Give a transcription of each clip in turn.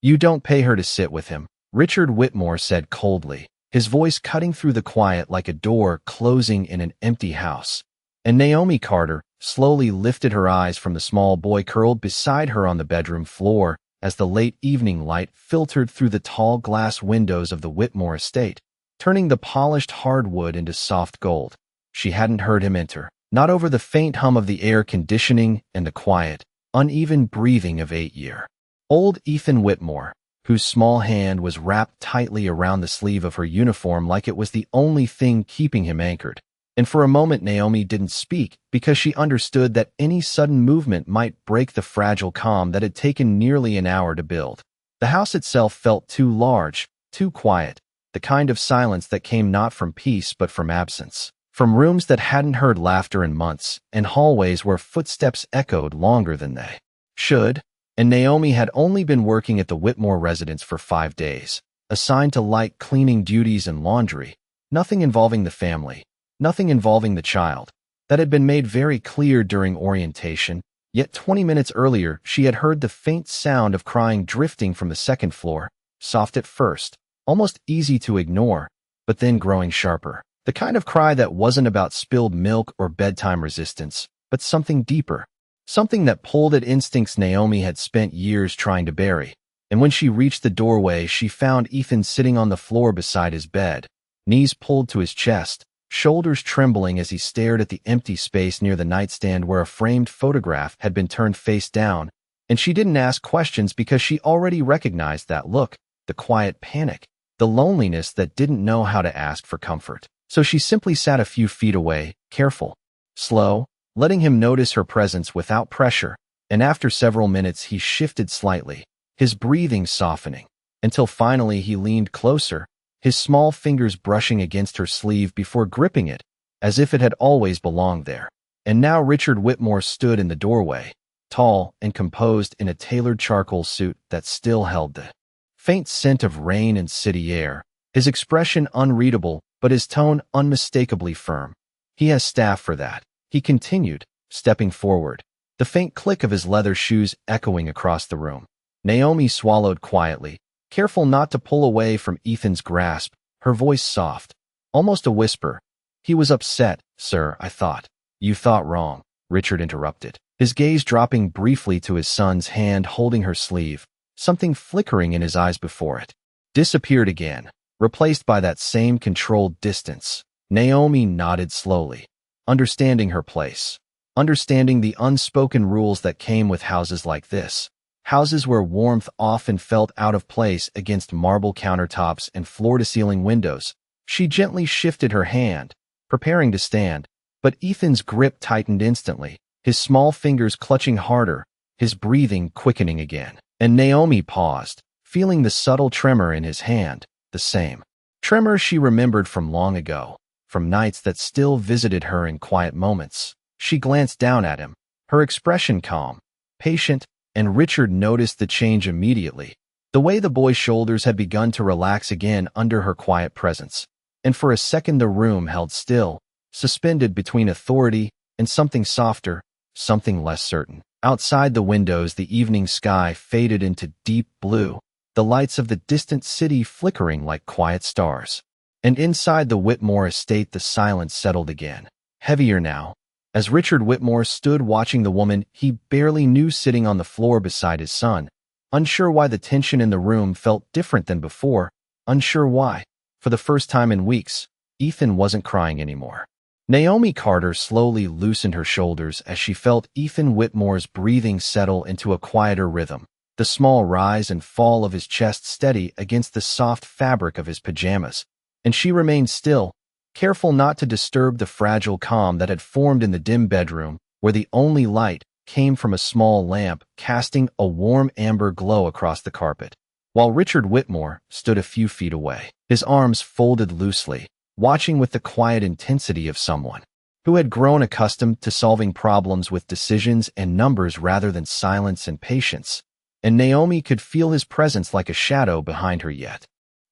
You don't pay her to sit with him, Richard Whitmore said coldly, his voice cutting through the quiet like a door closing in an empty house. And Naomi Carter slowly lifted her eyes from the small boy curled beside her on the bedroom floor as the late evening light filtered through the tall glass windows of the Whitmore estate, turning the polished hardwood into soft gold. She hadn't heard him enter, not over the faint hum of the air conditioning and the quiet, uneven breathing of 8-year-old Ethan Whitmore, whose small hand was wrapped tightly around the sleeve of her uniform like it was the only thing keeping him anchored. And for a moment Naomi didn't speak because she understood that any sudden movement might break the fragile calm that had taken nearly an hour to build. The house itself felt too large, too quiet, the kind of silence that came not from peace but from absence, from rooms that hadn't heard laughter in months, and hallways where footsteps echoed longer than they should. And Naomi had only been working at the Whitmore residence for 5 days, assigned to light cleaning duties and laundry, nothing involving the family. Nothing involving the child. That had been made very clear during orientation, yet 20 minutes earlier she had heard the faint sound of crying drifting from the second floor, soft at first, almost easy to ignore, but then growing sharper. The kind of cry that wasn't about spilled milk or bedtime resistance, but something deeper. Something that pulled at instincts Naomi had spent years trying to bury. And when she reached the doorway, she found Ethan sitting on the floor beside his bed, knees pulled to his chest, shoulders trembling as he stared at the empty space near the nightstand where a framed photograph had been turned face down, and she didn't ask questions because she already recognized that look, the quiet panic, the loneliness that didn't know how to ask for comfort. So she simply sat a few feet away, careful, slow, letting him notice her presence without pressure, and after several minutes he shifted slightly, his breathing softening, until finally he leaned closer, his small fingers brushing against her sleeve before gripping it, as if it had always belonged there. And now Richard Whitmore stood in the doorway, tall and composed in a tailored charcoal suit that still held the faint scent of rain and city air, his expression unreadable but his tone unmistakably firm. He has staff for that, he continued, stepping forward, the faint click of his leather shoes echoing across the room. Naomi swallowed quietly, careful not to pull away from Ethan's grasp, her voice soft, almost a whisper. He was upset, sir, I thought. You thought wrong, Richard interrupted, his gaze dropping briefly to his son's hand holding her sleeve, something flickering in his eyes before it disappeared again, replaced by that same controlled distance. Naomi nodded slowly, understanding her place, understanding the unspoken rules that came with houses like this. Houses where warmth often felt out of place against marble countertops and floor-to-ceiling windows. She gently shifted her hand, preparing to stand, but Ethan's grip tightened instantly, his small fingers clutching harder, his breathing quickening again. And Naomi paused, feeling the subtle tremor in his hand, the same tremor she remembered from long ago, from nights that still visited her in quiet moments. She glanced down at him, her expression calm, patient, and Richard noticed the change immediately, the way the boy's shoulders had begun to relax again under her quiet presence. And for a second the room held still, suspended between authority and something softer, something less certain. Outside the windows the evening sky faded into deep blue, the lights of the distant city flickering like quiet stars. And inside the Whitmore estate the silence settled again, heavier now, as Richard Whitmore stood watching the woman he barely knew sitting on the floor beside his son, unsure why the tension in the room felt different than before, unsure why. For the first time in weeks, Ethan wasn't crying anymore. Naomi Carter slowly loosened her shoulders as she felt Ethan Whitmore's breathing settle into a quieter rhythm, the small rise and fall of his chest steady against the soft fabric of his pajamas. And she remained still, careful not to disturb the fragile calm that had formed in the dim bedroom, where the only light came from a small lamp casting a warm amber glow across the carpet, while Richard Whitmore stood a few feet away, his arms folded loosely, watching with the quiet intensity of someone who had grown accustomed to solving problems with decisions and numbers rather than silence and patience. And Naomi could feel his presence like a shadow behind her yet.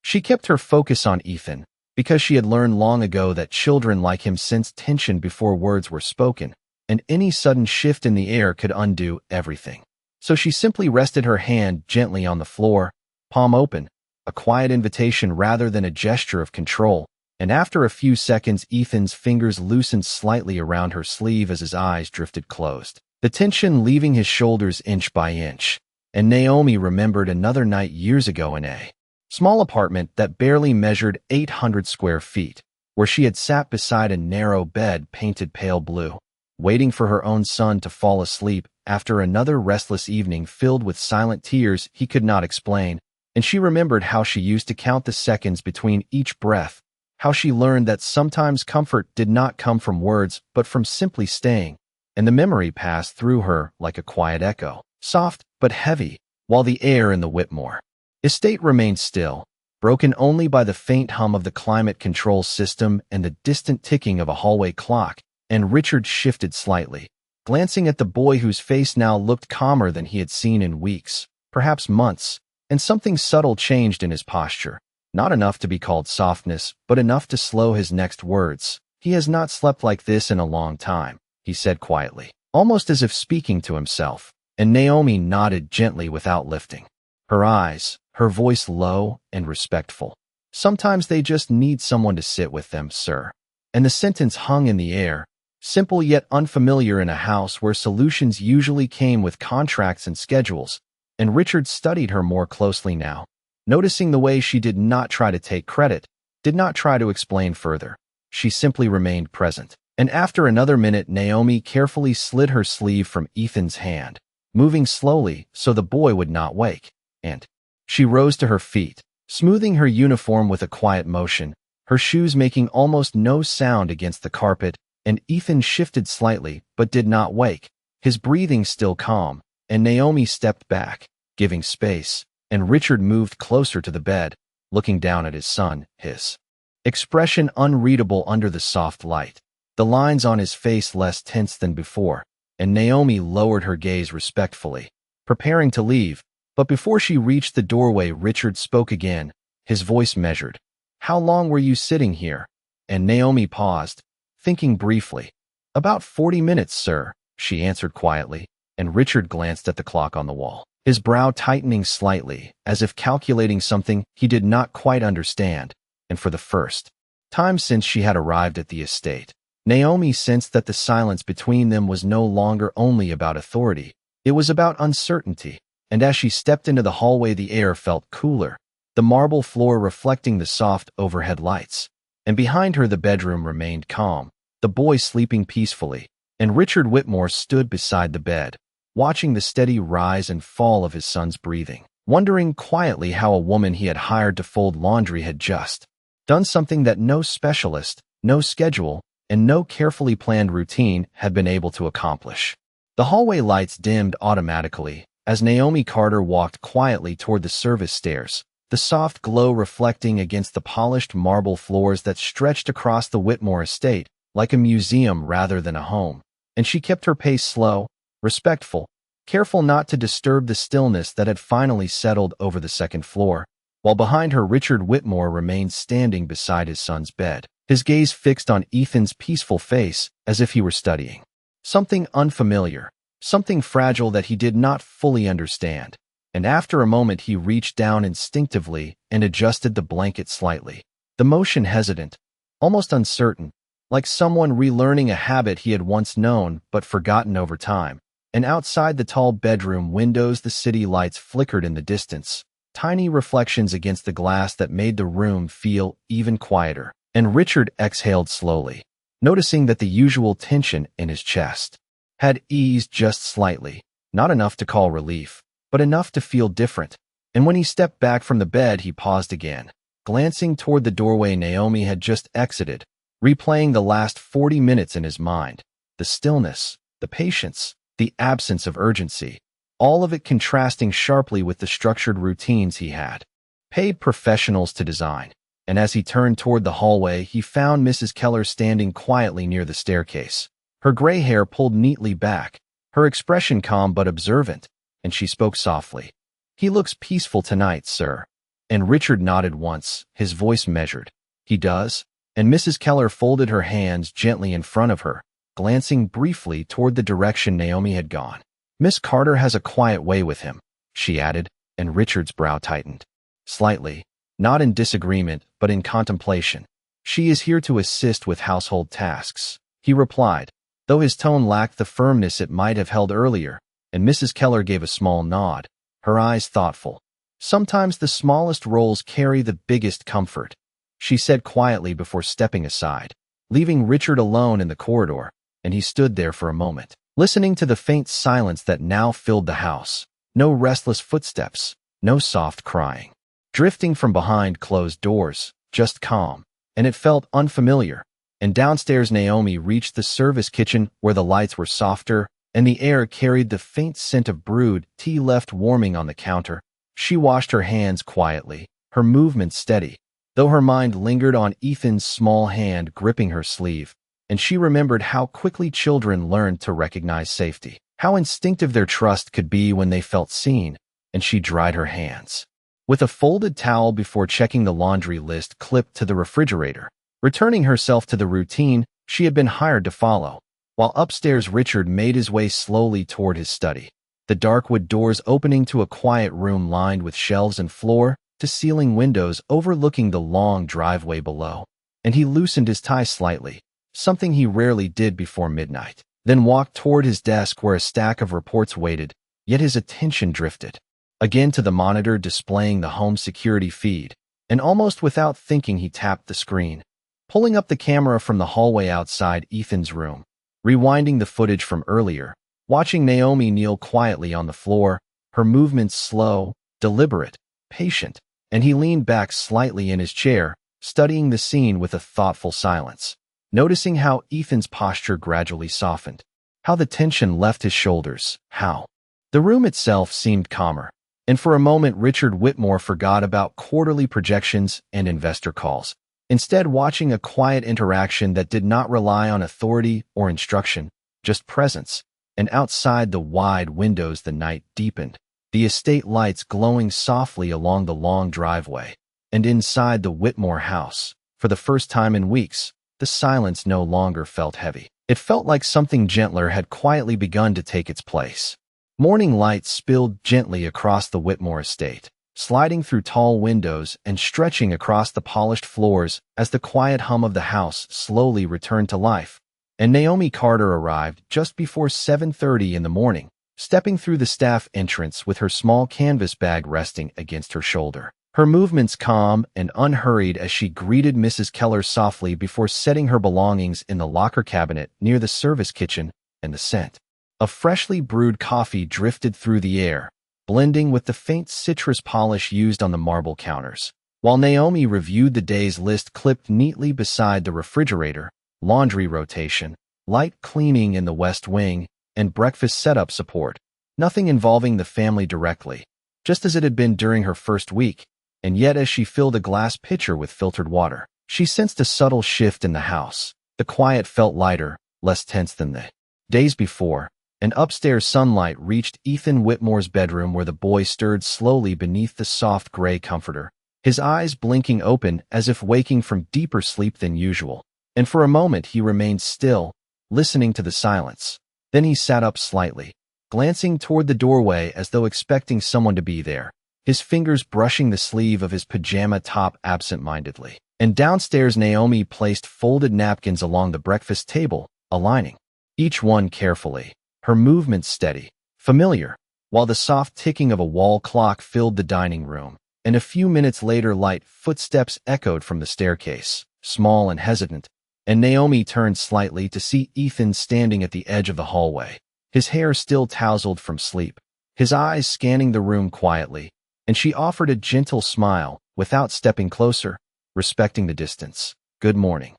She kept her focus on Ethan, because she had learned long ago that children like him sense tension before words were spoken, and any sudden shift in the air could undo everything. So she simply rested her hand gently on the floor, palm open, a quiet invitation rather than a gesture of control. And after a few seconds, Ethan's fingers loosened slightly around her sleeve as his eyes drifted closed, the tension leaving his shoulders inch by inch. And Naomi remembered another night years ago in a small apartment that barely measured 800 square feet, where she had sat beside a narrow bed painted pale blue, waiting for her own son to fall asleep after another restless evening filled with silent tears he could not explain. And she remembered how she used to count the seconds between each breath, how she learned that sometimes comfort did not come from words but from simply staying. And the memory passed through her like a quiet echo, soft but heavy, while the air in the Whitmore estate remained still, broken only by the faint hum of the climate control system and the distant ticking of a hallway clock. And Richard shifted slightly, glancing at the boy whose face now looked calmer than he had seen in weeks, perhaps months, and something subtle changed in his posture. Not enough to be called softness, but enough to slow his next words. "He has not slept like this in a long time," he said quietly, almost as if speaking to himself. And Naomi nodded gently without lifting her eyes, her voice low and respectful. "Sometimes they just need someone to sit with them, sir." And the sentence hung in the air, simple yet unfamiliar in a house where solutions usually came with contracts and schedules. And Richard studied her more closely now, noticing the way she did not try to take credit, did not try to explain further. She simply remained present. And after another minute, Naomi carefully slid her sleeve from Ethan's hand, moving slowly so the boy would not wake. And she rose to her feet, smoothing her uniform with a quiet motion, her shoes making almost no sound against the carpet. And Ethan shifted slightly but did not wake, his breathing still calm. And Naomi stepped back, giving space. And Richard moved closer to the bed, looking down at his son, his expression unreadable under the soft light, the lines on his face less tense than before. And Naomi lowered her gaze respectfully, preparing to leave. But before she reached the doorway, Richard spoke again, his voice measured. "How long were you sitting here?" And Naomi paused, thinking briefly. "About 40 minutes, sir," she answered quietly. And Richard glanced at the clock on the wall, his brow tightening slightly, as if calculating something he did not quite understand. And for the first time since she had arrived at the estate, Naomi sensed that the silence between them was no longer only about authority. It was about uncertainty. And as she stepped into the hallway, the air felt cooler, the marble floor reflecting the soft overhead lights. And behind her, the bedroom remained calm, the boy sleeping peacefully. And Richard Whitmore stood beside the bed, watching the steady rise and fall of his son's breathing, wondering quietly how a woman he had hired to fold laundry had just done something that no specialist, no schedule, and no carefully planned routine had been able to accomplish. The hallway lights dimmed automatically as Naomi Carter walked quietly toward the service stairs, the soft glow reflecting against the polished marble floors that stretched across the Whitmore estate like a museum rather than a home. And she kept her pace slow, respectful, careful not to disturb the stillness that had finally settled over the second floor, while behind her Richard Whitmore remained standing beside his son's bed, his gaze fixed on Ethan's peaceful face as if he were studying something unfamiliar, something fragile that he did not fully understand. And after a moment, he reached down instinctively and adjusted the blanket slightly, the motion hesitant, almost uncertain, like someone relearning a habit he had once known but forgotten over time. And outside the tall bedroom windows, the city lights flickered in the distance, tiny reflections against the glass that made the room feel even quieter. And Richard exhaled slowly, noticing that the usual tension in his chest had eased just slightly, not enough to call relief, but enough to feel different. And when he stepped back from the bed, he paused again, glancing toward the doorway Naomi had just exited, replaying the last 40 minutes in his mind. The stillness, the patience, the absence of urgency, all of it contrasting sharply with the structured routines he had paid professionals to design. And as he turned toward the hallway, he found Mrs. Keller standing quietly near the staircase, her gray hair pulled neatly back, her expression calm but observant. And she spoke softly. "He looks peaceful tonight, sir." And Richard nodded once, his voice measured. "He does?" And Mrs. Keller folded her hands gently in front of her, glancing briefly toward the direction Naomi had gone. "Miss Carter has a quiet way with him," she added, and Richard's brow tightened. Slightly, not in disagreement, but in contemplation. "She is here to assist with household tasks," he replied, though his tone lacked the firmness it might have held earlier, and Mrs. Keller gave a small nod, her eyes thoughtful. "Sometimes the smallest roles carry the biggest comfort," she said quietly before stepping aside, leaving Richard alone in the corridor, and he stood there for a moment, listening to the faint silence that now filled the house. No restless footsteps, no soft crying, drifting from behind closed doors, just calm, and it felt unfamiliar. And downstairs Naomi reached the service kitchen where the lights were softer, and the air carried the faint scent of brewed tea left warming on the counter. She washed her hands quietly, her movements steady, though her mind lingered on Ethan's small hand gripping her sleeve, and she remembered how quickly children learned to recognize safety, how instinctive their trust could be when they felt seen, and she dried her hands with a folded towel before checking the laundry list clipped to the refrigerator, returning herself to the routine she had been hired to follow. While upstairs Richard made his way slowly toward his study, the dark wood doors opening to a quiet room lined with shelves and floor-to-ceiling windows overlooking the long driveway below, and he loosened his tie slightly, something he rarely did before midnight, then walked toward his desk where a stack of reports waited, yet his attention drifted again to the monitor displaying the home security feed, and almost without thinking he tapped the screen, pulling up the camera from the hallway outside Ethan's room, rewinding the footage from earlier, watching Naomi kneel quietly on the floor, her movements slow, deliberate, patient, and he leaned back slightly in his chair, studying the scene with a thoughtful silence, noticing how Ethan's posture gradually softened, how the tension left his shoulders, how the room itself seemed calmer, and for a moment Richard Whitmore forgot about quarterly projections and investor calls, instead watching a quiet interaction that did not rely on authority or instruction, just presence. And outside the wide windows the night deepened, the estate lights glowing softly along the long driveway. And inside the Whitmore house, for the first time in weeks, the silence no longer felt heavy. It felt like something gentler had quietly begun to take its place. Morning light spilled gently across the Whitmore estate, sliding through tall windows and stretching across the polished floors as the quiet hum of the house slowly returned to life. And Naomi Carter arrived just before 7:30 in the morning, stepping through the staff entrance with her small canvas bag resting against her shoulder, her movements calm and unhurried as she greeted Mrs. Keller softly before setting her belongings in the locker cabinet near the service kitchen, and the scent of freshly brewed coffee drifted through the air, blending with the faint citrus polish used on the marble counters. While Naomi reviewed the day's list clipped neatly beside the refrigerator, laundry rotation, light cleaning in the West Wing, and breakfast setup support, nothing involving the family directly, just as it had been during her first week, and yet as she filled a glass pitcher with filtered water, she sensed a subtle shift in the house. The quiet felt lighter, less tense than the days before, and upstairs sunlight reached Ethan Whitmore's bedroom where the boy stirred slowly beneath the soft gray comforter, his eyes blinking open as if waking from deeper sleep than usual. And for a moment he remained still, listening to the silence. Then he sat up slightly, glancing toward the doorway as though expecting someone to be there, his fingers brushing the sleeve of his pajama top absent-mindedly. And downstairs Naomi placed folded napkins along the breakfast table, aligning each one carefully, her movements steady, familiar, while the soft ticking of a wall clock filled the dining room. And a few minutes later light footsteps echoed from the staircase, small and hesitant, and Naomi turned slightly to see Ethan standing at the edge of the hallway, his hair still tousled from sleep, his eyes scanning the room quietly, and she offered a gentle smile without stepping closer, respecting the distance. "Good morning,"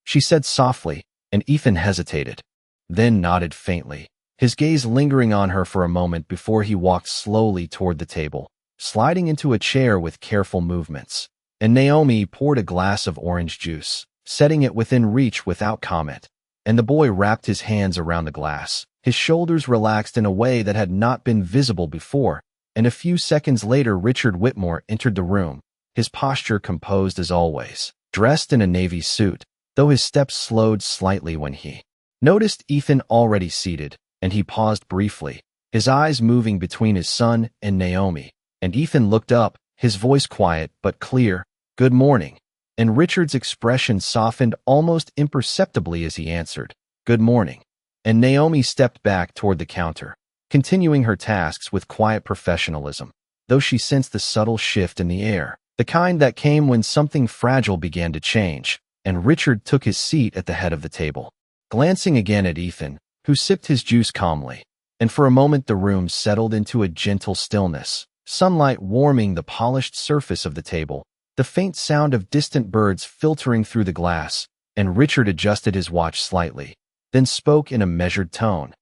she said softly, and Ethan hesitated, then nodded faintly, his gaze lingering on her for a moment before he walked slowly toward the table, sliding into a chair with careful movements. And Naomi poured a glass of orange juice, setting it within reach without comment, and the boy wrapped his hands around the glass, his shoulders relaxed in a way that had not been visible before, and a few seconds later Richard Whitmore entered the room, his posture composed as always, dressed in a navy suit, though his steps slowed slightly when he noticed Ethan already seated, and he paused briefly, his eyes moving between his son and Naomi, and Ethan looked up, his voice quiet but clear. "Good morning." And Richard's expression softened almost imperceptibly as he answered, "Good morning." And Naomi stepped back toward the counter, continuing her tasks with quiet professionalism, though she sensed the subtle shift in the air, the kind that came when something fragile began to change. And Richard took his seat at the head of the table, glancing again at Ethan, who sipped his juice calmly. And for a moment the room settled into a gentle stillness, sunlight warming the polished surface of the table, the faint sound of distant birds filtering through the glass. And Richard adjusted his watch slightly, then spoke in a measured tone.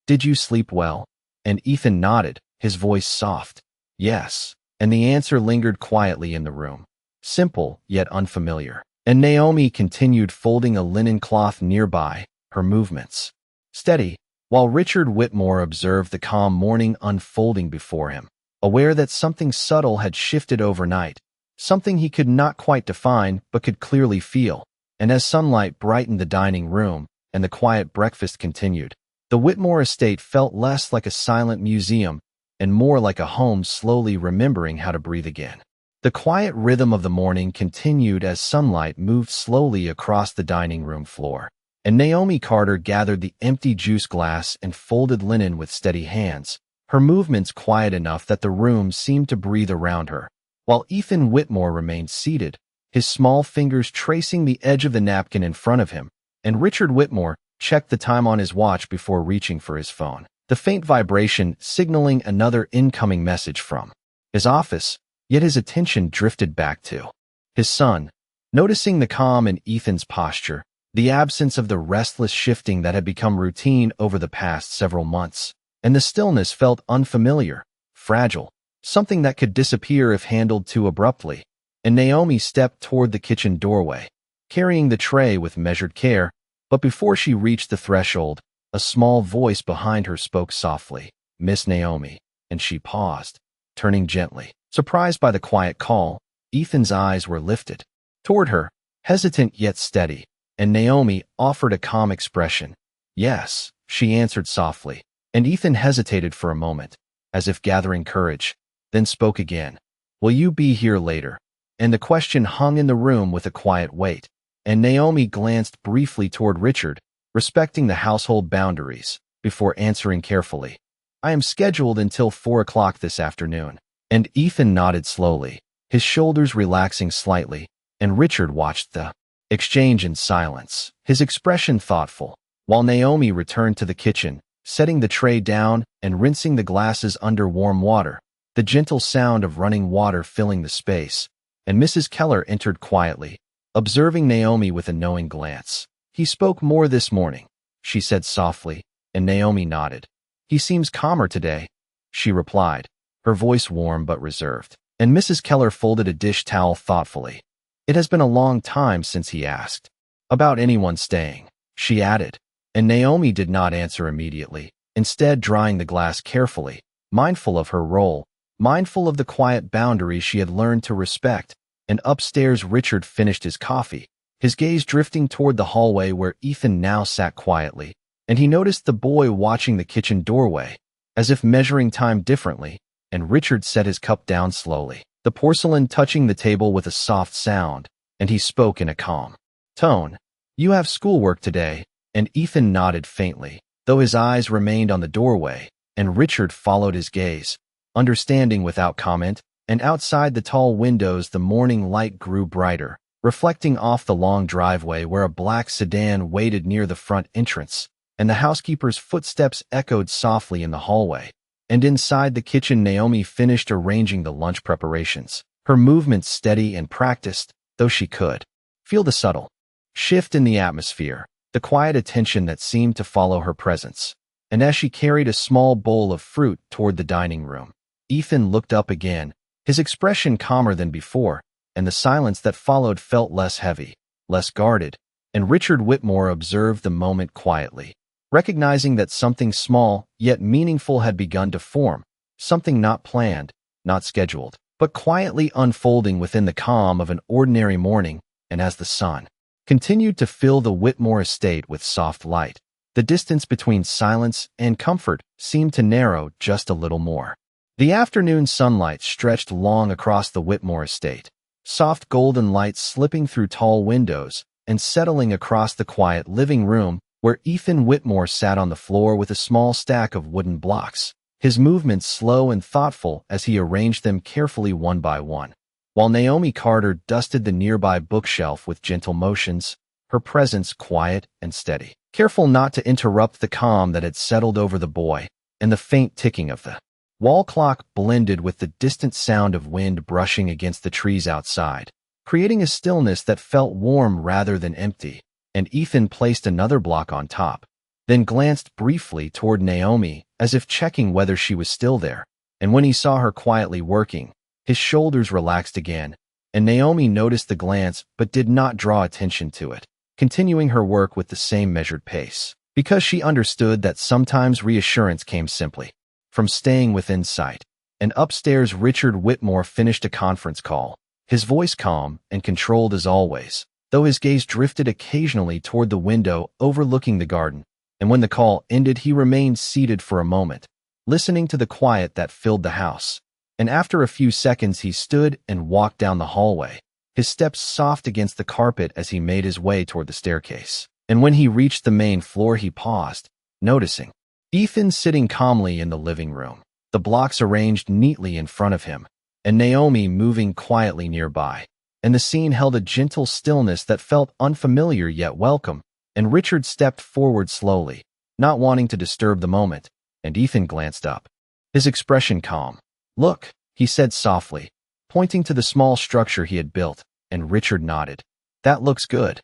"Did you sleep well?" And Ethan nodded, his voice soft. "Yes." And the answer lingered quietly in the room, simple yet unfamiliar. And Naomi continued folding a linen cloth nearby, her movements steady, while Richard Whitmore observed the calm morning unfolding before him, aware that something subtle had shifted overnight, something he could not quite define but could clearly feel. And as sunlight brightened the dining room and the quiet breakfast continued, the Whitmore estate felt less like a silent museum and more like a home slowly remembering how to breathe again. The quiet rhythm of the morning continued as sunlight moved slowly across the dining room floor, and Naomi Carter gathered the empty juice glass and folded linen with steady hands, her movements quiet enough that the room seemed to breathe around her, while Ethan Whitmore remained seated, his small fingers tracing the edge of the napkin in front of him. And Richard Whitmore checked the time on his watch before reaching for his phone, the faint vibration signaling another incoming message from his office. Yet his attention drifted back to his son, noticing the calm in Ethan's posture, the absence of the restless shifting that had become routine over the past several months. And the stillness felt unfamiliar, fragile, something that could disappear if handled too abruptly. And Naomi stepped toward the kitchen doorway, carrying the tray with measured care, but before she reached the threshold, a small voice behind her spoke softly, "Miss Naomi," and she paused, turning gently. Surprised by the quiet call, Ethan's eyes were lifted toward her, hesitant yet steady, and Naomi offered a calm expression. "Yes," she answered softly, and Ethan hesitated for a moment, as if gathering courage, then spoke again. "Will you be here later?" And the question hung in the room with a quiet weight, and Naomi glanced briefly toward Richard, respecting the household boundaries, before answering carefully, "I am scheduled until 4 o'clock this afternoon." And Ethan nodded slowly, his shoulders relaxing slightly, and Richard watched the exchange in silence, his expression thoughtful, while Naomi returned to the kitchen, setting the tray down and rinsing the glasses under warm water, the gentle sound of running water filling the space. And Mrs. Keller entered quietly, observing Naomi with a knowing glance. "He spoke more this morning," she said softly, and Naomi nodded. "He seems calmer today," she replied, her voice warm but reserved. And Mrs. Keller folded a dish towel thoughtfully. "It has been a long time since he asked about anyone staying," she added. And Naomi did not answer immediately, instead drying the glass carefully, mindful of her role, mindful of the quiet boundaries she had learned to respect. And upstairs Richard finished his coffee, his gaze drifting toward the hallway where Ethan now sat quietly, and he noticed the boy watching the kitchen doorway, as if measuring time differently. And Richard set his cup down slowly, the porcelain touching the table with a soft sound, and he spoke in a calm tone. "You have schoolwork today," and Ethan nodded faintly, though his eyes remained on the doorway, and Richard followed his gaze, understanding without comment. And outside the tall windows the morning light grew brighter, reflecting off the long driveway where a black sedan waited near the front entrance, and the housekeeper's footsteps echoed softly in the hallway. And inside the kitchen Naomi finished arranging the lunch preparations, her movements steady and practiced, though she could feel the subtle shift in the atmosphere, the quiet attention that seemed to follow her presence. And as she carried a small bowl of fruit toward the dining room, Ethan looked up again, his expression calmer than before, and the silence that followed felt less heavy, less guarded. And Richard Whitmore observed the moment quietly, recognizing that something small yet meaningful had begun to form, something not planned, not scheduled, but quietly unfolding within the calm of an ordinary morning. And as the sun continued to fill the Whitmore estate with soft light, the distance between silence and comfort seemed to narrow just a little more. The afternoon sunlight stretched long across the Whitmore estate, soft golden light slipping through tall windows and settling across the quiet living room where Ethan Whitmore sat on the floor with a small stack of wooden blocks, his movements slow and thoughtful as he arranged them carefully one by one. While Naomi Carter dusted the nearby bookshelf with gentle motions, her presence quiet and steady, careful not to interrupt the calm that had settled over the boy, and the faint ticking of the wall clock blended with the distant sound of wind brushing against the trees outside, creating a stillness that felt warm rather than empty. And Ethan placed another block on top, then glanced briefly toward Naomi as if checking whether she was still there. And when he saw her quietly working, his shoulders relaxed again, and Naomi noticed the glance but did not draw attention to it, continuing her work with the same measured pace, because she understood that sometimes reassurance came simply from staying within sight. And upstairs, Richard Whitmore finished a conference call, his voice calm and controlled as always, though his gaze drifted occasionally toward the window overlooking the garden. And when the call ended, he remained seated for a moment, listening to the quiet that filled the house. And after a few seconds, he stood and walked down the hallway, his steps soft against the carpet as he made his way toward the staircase. And when he reached the main floor, he paused, noticing Ethan sitting calmly in the living room, the blocks arranged neatly in front of him, and Naomi moving quietly nearby. And the scene held a gentle stillness that felt unfamiliar yet welcome. And Richard stepped forward slowly, not wanting to disturb the moment, and Ethan glanced up, his expression calm. "Look," he said softly, pointing to the small structure he had built, and Richard nodded. "That looks good,"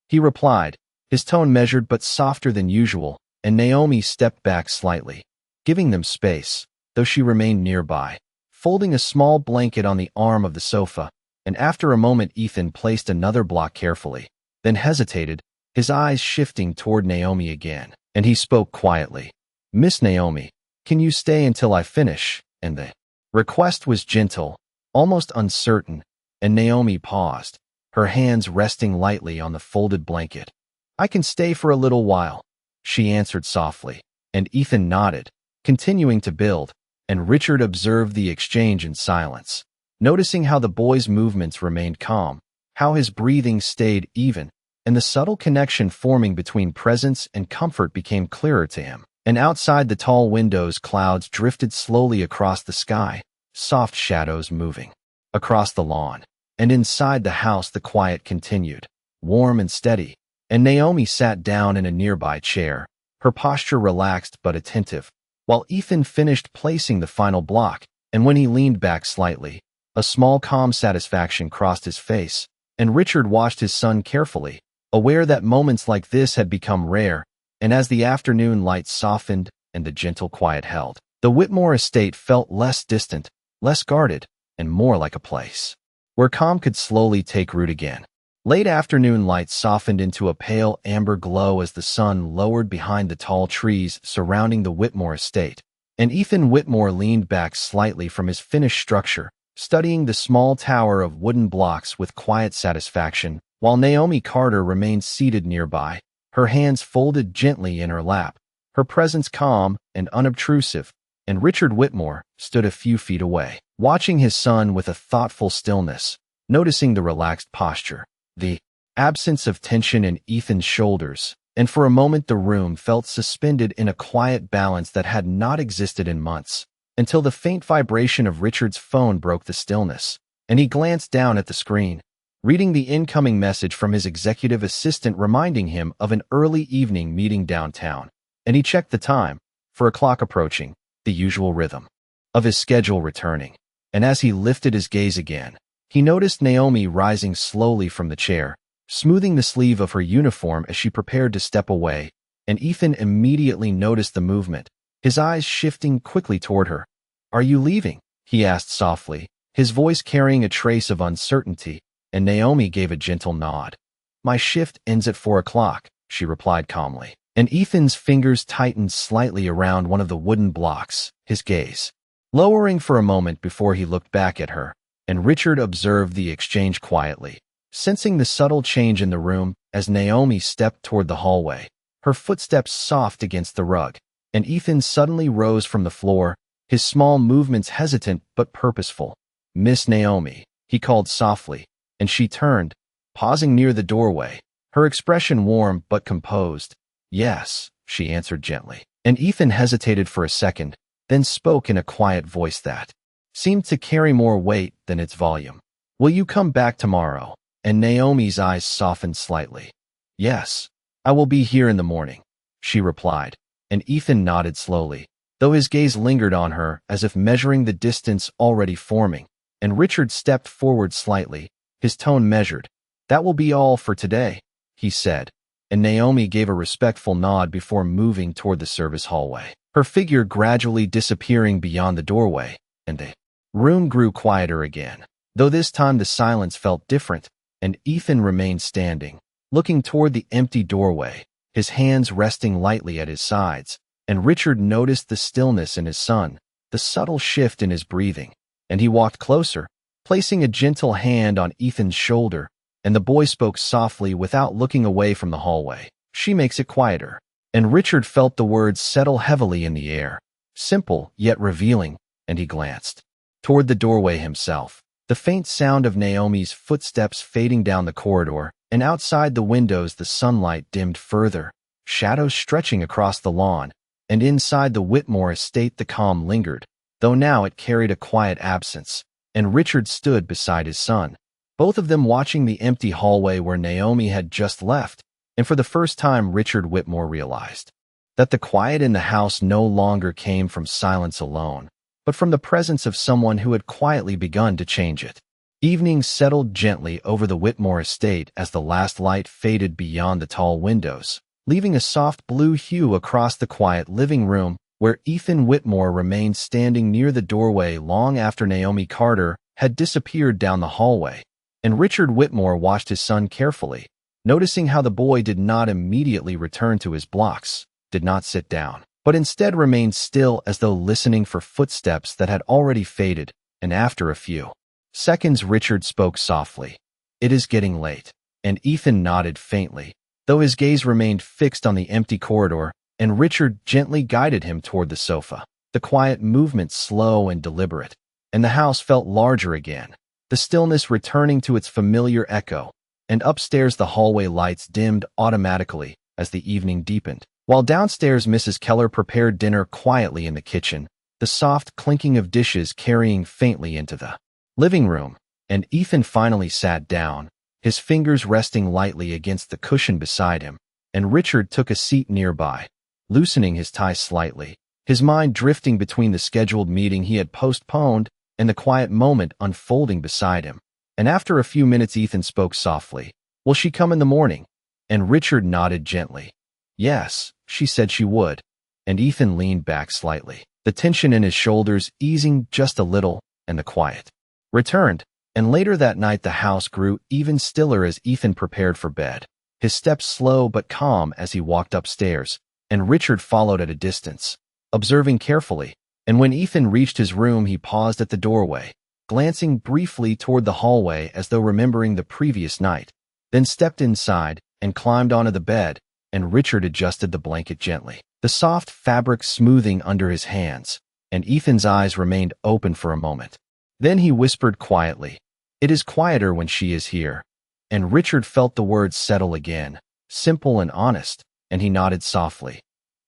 he replied, his tone measured but softer than usual, and Naomi stepped back slightly, giving them space, though she remained nearby, folding a small blanket on the arm of the sofa. And after a moment, Ethan placed another block carefully, then hesitated, his eyes shifting toward Naomi again, and he spoke quietly. "Miss Naomi, can you stay until I finish?" And the request was gentle, almost uncertain, and Naomi paused, her hands resting lightly on the folded blanket. "I can stay for a little while," she answered softly, and Ethan nodded, continuing to build, and Richard observed the exchange in silence, noticing how the boy's movements remained calm, how his breathing stayed even, and the subtle connection forming between presence and comfort became clearer to him. And outside the tall windows, clouds drifted slowly across the sky, soft shadows moving across the lawn. And inside the house, the quiet continued, warm and steady. And Naomi sat down in a nearby chair, her posture relaxed but attentive, while Ethan finished placing the final block. And when he leaned back slightly, a small calm satisfaction crossed his face, and Richard watched his son carefully, aware that moments like this had become rare. And as the afternoon light softened and the gentle quiet held, the Whitmore estate felt less distant, less guarded, and more like a place where calm could slowly take root again. Late afternoon light softened into a pale amber glow as the sun lowered behind the tall trees surrounding the Whitmore estate, and Ethan Whitmore leaned back slightly from his finished structure, studying the small tower of wooden blocks with quiet satisfaction, while Naomi Carter remained seated nearby, her hands folded gently in her lap, her presence calm and unobtrusive. And Richard Whitmore stood a few feet away, watching his son with a thoughtful stillness, noticing the relaxed posture, the absence of tension in Ethan's shoulders, and for a moment the room felt suspended in a quiet balance that had not existed in months, until the faint vibration of Richard's phone broke the stillness, and he glanced down at the screen, reading the incoming message from his executive assistant reminding him of an early evening meeting downtown. And he checked the time, for a clock approaching, the usual rhythm of his schedule returning. And as he lifted his gaze again, he noticed Naomi rising slowly from the chair, smoothing the sleeve of her uniform as she prepared to step away, and Ethan immediately noticed the movement, his eyes shifting quickly toward her. "Are you leaving?" he asked softly, his voice carrying a trace of uncertainty, and Naomi gave a gentle nod. "My shift ends at 4 o'clock, she replied calmly. And Ethan's fingers tightened slightly around one of the wooden blocks, his gaze lowering for a moment before he looked back at her, and Richard observed the exchange quietly, sensing the subtle change in the room as Naomi stepped toward the hallway, her footsteps soft against the rug, and Ethan suddenly rose from the floor, his small movements hesitant but purposeful. "Miss Naomi," he called softly, and she turned, pausing near the doorway, her expression warm but composed. "Yes," she answered gently. And Ethan hesitated for a second, then spoke in a quiet voice that seemed to carry more weight than its volume. "Will you come back tomorrow?" And Naomi's eyes softened slightly. "Yes, I will be here in the morning," she replied, and Ethan nodded slowly, though his gaze lingered on her as if measuring the distance already forming, and Richard stepped forward slightly, his tone measured. "That will be all for today," he said, and Naomi gave a respectful nod before moving toward the service hallway, her figure gradually disappearing beyond the doorway, and the room grew quieter again, though this time the silence felt different, and Ethan remained standing, looking toward the empty doorway, his hands resting lightly at his sides, and Richard noticed the stillness in his son, the subtle shift in his breathing, and he walked closer, placing a gentle hand on Ethan's shoulder, and the boy spoke softly without looking away from the hallway. "She makes it quieter." And Richard felt the words settle heavily in the air, simple yet revealing, and he glanced toward the doorway himself, the faint sound of Naomi's footsteps fading down the corridor, and outside the windows the sunlight dimmed further, shadows stretching across the lawn, and inside the Whitmore estate the calm lingered, though now it carried a quiet absence, and Richard stood beside his son, both of them watching the empty hallway where Naomi had just left, and for the first time Richard Whitmore realized that the quiet in the house no longer came from silence alone, but from the presence of someone who had quietly begun to change it. Evening settled gently over the Whitmore estate as the last light faded beyond the tall windows, leaving a soft blue hue across the quiet living room where Ethan Whitmore remained standing near the doorway long after Naomi Carter had disappeared down the hallway, and Richard Whitmore watched his son carefully, noticing how the boy did not immediately return to his blocks, did not sit down, but instead remained still as though listening for footsteps that had already faded, and after a few seconds Richard spoke softly. "It is getting late," and Ethan nodded faintly, though his gaze remained fixed on the empty corridor, and Richard gently guided him toward the sofa, the quiet movement slow and deliberate, and the house felt larger again, the stillness returning to its familiar echo, and upstairs the hallway lights dimmed automatically as the evening deepened, while downstairs Mrs. Keller prepared dinner quietly in the kitchen, the soft clinking of dishes carrying faintly into the living room, and Ethan finally sat down, his fingers resting lightly against the cushion beside him, and Richard took a seat nearby, loosening his tie slightly, his mind drifting between the scheduled meeting he had postponed and the quiet moment unfolding beside him. And after a few minutes Ethan spoke softly. "Will she come in the morning?" And Richard nodded gently. "Yes," she said she would, and Ethan leaned back slightly, the tension in his shoulders easing just a little, and the quiet returned. And later that night the house grew even stiller as Ethan prepared for bed, his steps slow but calm as he walked upstairs, and Richard followed at a distance, observing carefully, and when Ethan reached his room he paused at the doorway, glancing briefly toward the hallway as though remembering the previous night, then stepped inside and climbed onto the bed, and Richard adjusted the blanket gently, the soft fabric smoothing under his hands, and Ethan's eyes remained open for a moment. Then he whispered quietly, "It is quieter when she is here," and Richard felt the words settle again, simple and honest, and he nodded softly.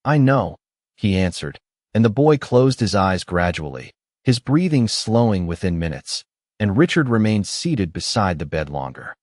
"I know," he answered, and the boy closed his eyes gradually, his breathing slowing within minutes, and Richard remained seated beside the bed longer,